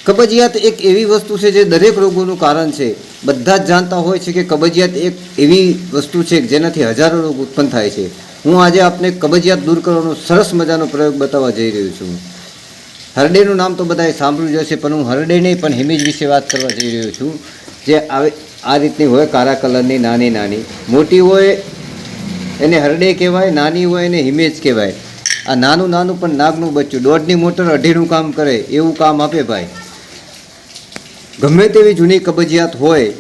કબજિયાત એક એવી વસ્તુ છે જે દરેક રોગોનું કારણ છે. બધા જ જાણતા હોય છે કે કબજિયાત એક એવી વસ્તુ છે જેનાથી હજારો રોગ ઉત્પન્ન થાય છે. હું આજે આપને કબજિયાત દૂર કરવાનો સરસ મજાનો પ્રયોગ બતાવવા જઈ રહ્યો છું. હરડેનું નામ તો બધાએ સાંભળ્યું જ હશે, પણ હું હરડે નહીં પણ હિમેજ વિશે વાત કરવા જઈ રહ્યો છું. જે આ રીતની હોય, કાળા કલરની, નાની નાની. મોટી હોય એને હરડે કહેવાય, નાની હોય એને હિમેજ કહેવાય. આ નાનું નાનું પણ નાગનું બચ્ચું, દોઢની મોટર અઢીનું કામ કરે એવું કામ આપે ભાઈ. ગમે તેવી જૂની કબજિયાત હોય,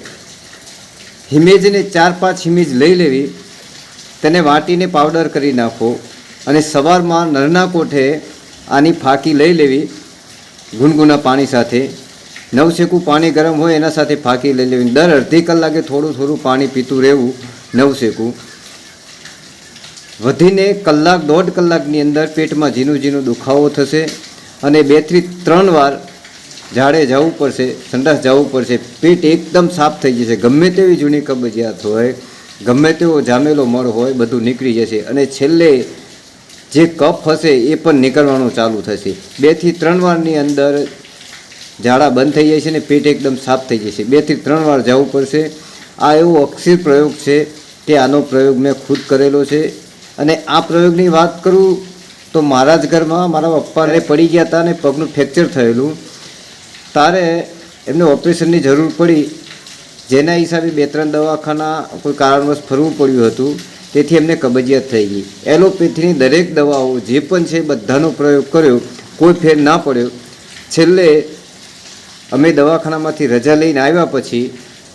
હિમેજને 4-5 હિમેજ લઈ લેવી, તેને વાટીને પાવડર કરી નાખો અને સવારમાં નરના કોઠે આની ફાંકી લઈ લેવી ગુનગુના પાણી સાથે. નવશેકું પાણી ગરમ હોય એના સાથે ફાંકી લઈ લેવી. દર અડધી કલાકે થોડું થોડું પાણી પીતું રહેવું નવશેકું. વધીને કલાક 1.5 કલાકની અંદર પેટમાં ઝીણું ઝીણું દુખાવો થશે અને 2 થી 3 વાર ઝાડે જવું પડશે, સંડાસ જવું પડશે. પેટ એકદમ સાફ થઈ જશે. ગમે તેવી જૂની કબજિયાત હોય, ગમે તેવો જામેલો મળ હોય, બધું નીકળી જશે અને છેલ્લે જે કફ હશે એ પણ નીકળવાનું ચાલુ થશે. 2 થી 3 વારની અંદર ઝાડા બંધ થઈ જાય છે ને પેટ એકદમ સાફ થઈ જશે. 2 થી 3 વાર જવું પડશે. આ એવો અક્ષર પ્રયોગ છે કે આનો પ્રયોગ મેં ખુદ કરેલો છે. અને આ પ્રયોગની વાત કરું તો મારા જ ઘરમાં મારા પપ્પાને પડી ગયા હતા અને પગનું ફ્રેક્ચર થયેલું. તારે એમને ઓપરેશનની જરૂર પડી, જેના હિસાબે 2-3 દવાખાના કોઈ કારણવશ ફરવું પડ્યું હતું. તેથી એમને કબજિયાત થઈ ગઈ. એલોપેથીની દરેક દવાઓ જે પણ છે બધાનો પ્રયોગ કર્યો, કોઈ ફેર ના પડ્યો. છેલ્લે અમે દવાખાનામાંથી રજા લઈને આવ્યા પછી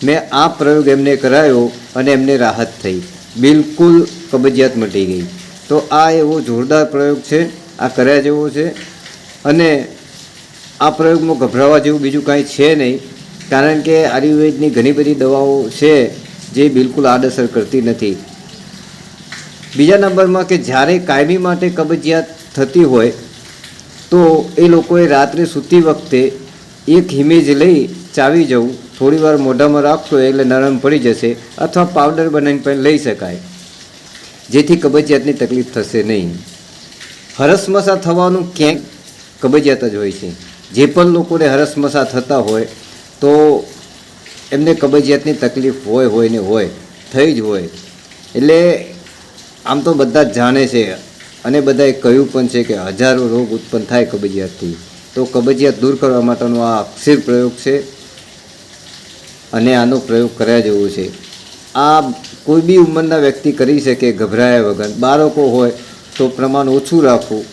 મેં આ પ્રયોગ એમને કરાયો અને એમને રાહત થઈ. બિલકુલ કબજિયાત મટી ગઈ. તો આ એવો જોરદાર પ્રયોગ છે, આ કર્યા જેવો છે. અને આ પ્રયોગમાં ગભરાવા જેવું બીજું કાંઈ છે નહીં, કારણ કે આયુર્વેદની ઘણી બધી દવાઓ છે જે બિલકુલ આડઅસર કરતી નથી. બીજા નંબરમાં કે જ્યારે કાયમી માટે કબજિયાત થતી હોય તો એ લોકોએ રાત્રે સૂતી વખતે 1 હિમેજ લઈ ચાવી જવું, થોડી વાર મોઢામાં રાખશો એટલે નરમ પડી જશે, અથવા પાવડર બનાવીને પણ લઈ શકાય, જેથી કબજિયાતની તકલીફ થશે નહીં. હરસમસા થવાનું ક્યાંક કબજિયાત જ હોય છે. જે પણ લોકોને હરસમસા થતા હોય તો એમને કબજિયાતની તકલીફ હોય ને હોય, થઈ જ હોય. એટલે આમ તો બધા જ જાણે છે અને બધાએ કહ્યું પણ છે કે હજારો રોગ ઉત્પન્ન થાય કબજિયાતથી. તો કબજિયાત દૂર કરવા માટેનો આ અક્ષર પ્રયોગ છે અને આનો પ્રયોગ કર્યા જેવો છે. આ કોઈ બી ઉંમરના વ્યક્તિ કરી શકે ગભરાયા વગર. બાળકો હોય તો પ્રમાણ ઓછું રાખવું,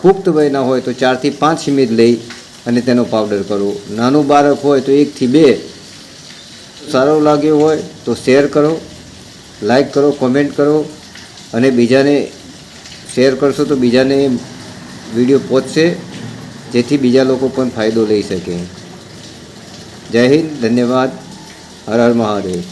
પુખ્ત વયના હોય તો 4 થી 5 હિમેજ લઈ અને તેનો પાવડર કરવો. નાનું બાળક હોય તો 1 થી 2. સારો લાગ્યો હોય તો શેર કરો, લાઈક કરો, કોમેન્ટ કરો અને બીજાને શેર કરશો તો બીજાને વિડીયો પહોંચશે, જેથી બીજા લોકો પણ ફાયદો લઈ શકે. જય હિન્દ, ધન્યવાદ, હર હર મહાદેવ.